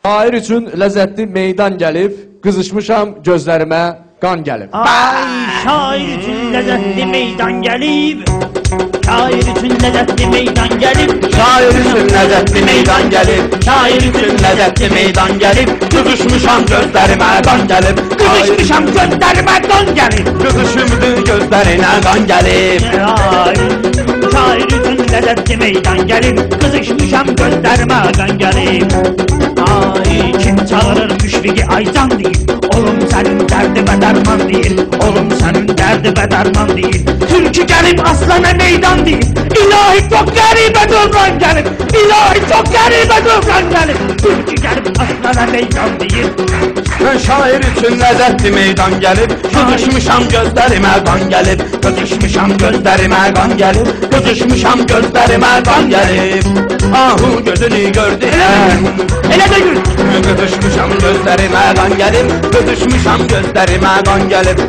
Şair üçün ləzzətli meydan gəlib, qızışmışam gözlərimə qan gəlib. Ay, şair üçün ləzzətli meydan gəlib. Şair üçün ləzzətli meydan gəlib. Şair üçün ləzzətli meydan gəlib. Şair üçün ləzzətli meydan gəlib. Qızışmışam gözlərimə qan gəlib. Qızışmışam gözlərimə qan gəlib. Qızışımdı gözlərinə qan gəlib. Şair üçün ləzzətli meydan gəlib. Qızışmışam gözlərimə qan gəlib. Ay, kim çağırır müşfiqi aycan deyir. Oğlum sənin dərdi və dərman deyir. Oğlum sənin dərdi və dərman deyir. Türkü gəlib aslana meydan deyir. İlahi çok qəribə dövran gəlib. İlahi çok qəribə dövran gəlib. Türkü gəlib aslana meydan deyir. Mən şair üçün ləzzətli meydan gəlib. Qızışmışam gözlərimə qan gəlib. Qızışmışam gözlərimə qan gəlib. Qızışmışam gözlərimə qan gəlib. Ahu gözünü gördü. Elə də gül. Qızışmışam gözlərimə qan gəlib. Qızışmışam gözlərimə qan gəlib.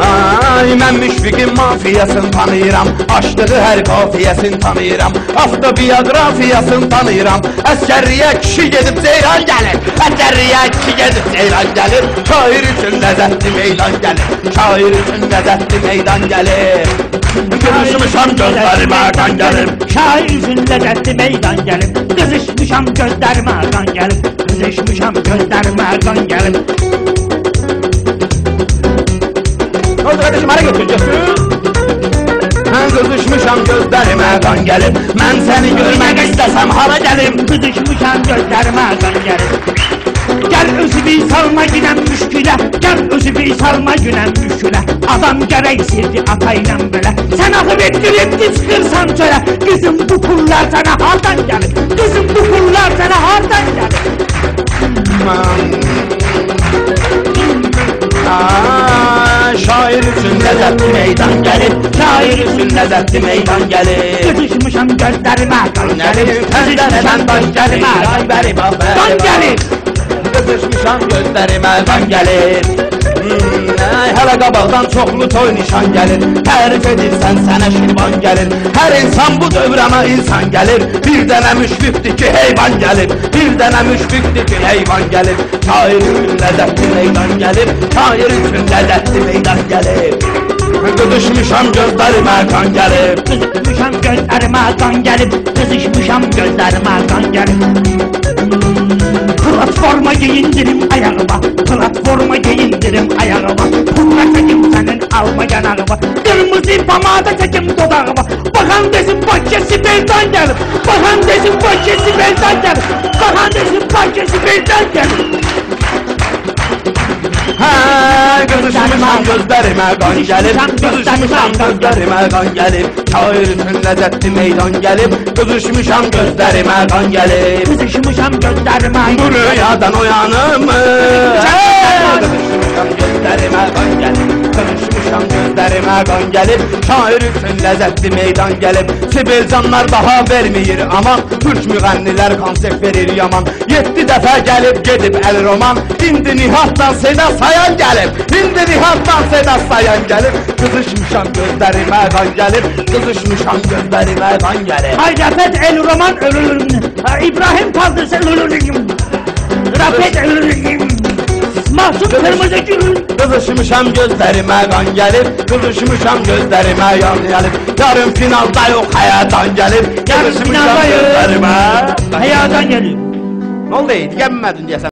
Ay, mən müşfiqin mafiyasını tanıyıram. Açdığı hər qafiyəsini tanıyıram. Avtobiografiyasını tanıyıram. Əskərriyə kişi gedib ceyran gəlib. Əskərriyə kişi gedib ceyran gəlib. Şair üçün ləzzətli meydan gəlib. Şair üçün ləzzətli meydan gəlib. Qızışmışam gözlərimə qan gəlib. Şair üçün ləzzətli meydan gəlib. Qızışmışam gözlərimə qan gəlib. Qızışmışam gözlərimə qan gəlib. Ne oldu kardeşim, hara götüreceksin? Mən qızışmışam gözlərimə qan gəlib. Mən səni görmək istəsəm hara gəlim. Qızışmışam gözlərimə qan gəlib. Gəl özü bir salma günəm müşkülə. Gəl özü bir salma günəm müşkülə. Adam gərək sevdi atayla belə. Sən axıb etdirib çıxırsan çölə. Qızım bu pullar sənə hardan gəlib? Qızım bu pullar sənə hardan gəlib? Şair üçün ləzzətli meydan gəlib. Şair üçün ləzzətli meydan gəlib. Qızışmışam gözlərimə qan gəlib. Qızışmışam gözlərimə qan gəlib. Qızışmışam gözlərimə qan gəlib. Hələ qabaqdan çoxlu toy nişan gəlir. Tərif edirsən sənə şirvan gəlir. Hər insan bu dövrəmə insan gəlir. Bir dənə müşfiqdir ki heyvan gəlir. Bir dənə müşfiqdir ki heyvan gəlir. Şair üçün ləzzətli meydan gəlir. Şair üçün ləzzətli meydan gəlir. Qızışmışam gözlərimə qan gəlib. Qızışmışam gözlərimə qan gəlib. Qızışmışam gözlərimə qan gəlib. Platforma giyindirim ayağıma. Platforma giyindirim ayağıma. Pulma çekim senin alma yanağıma. Kırmızı pamada çekim dodağıma. Bakan desin bahçesi belden gelip. Bakan desin bahçesi belden gelip. Bakan desin bahçesi belden gelip. Qızışmışam gözlərimə qan gəlib. Qızışmışam gözlərimə qan gəlib. Şair üçün ləzzətli meydan gəlib. Qızışmışam gözlərimə qan gəlib. Qızışmışam gözlərimə. Bu rüyadan uyanım. Qızışmışam gözlərimə qan gəlib. Qızışmışam gözlərimə qan gəlib. Şair üçün ləzzətli meydan gəlib. Sibelcanlar daha verməyir aman. Türk müğənnilər konsert verir yaman. 7 dəfə gəlib gedib əl roman. İndi Nihatdan Seda Sayan gəlib. İndi Nihatdan Seda Sayan gəlib. Qızışmışam gözlərimə qan gəlib. Qızışmışam gözlərimə qan gəlib. Ay Rafet el roman ölürüm. İbrahim Tatlıses ölürüm. Rafet ölürüm. Mahsun kırmızı gül. Qızışmışam gözlərimə qan gəlib. Qızışmışam gözlərimə yan gəlib. Yarın finalda yox həyadan gəlib. Yarın finalda yox gözlərimə həyadan gəlib. Ne oldu? Gəlmədin deyəsən.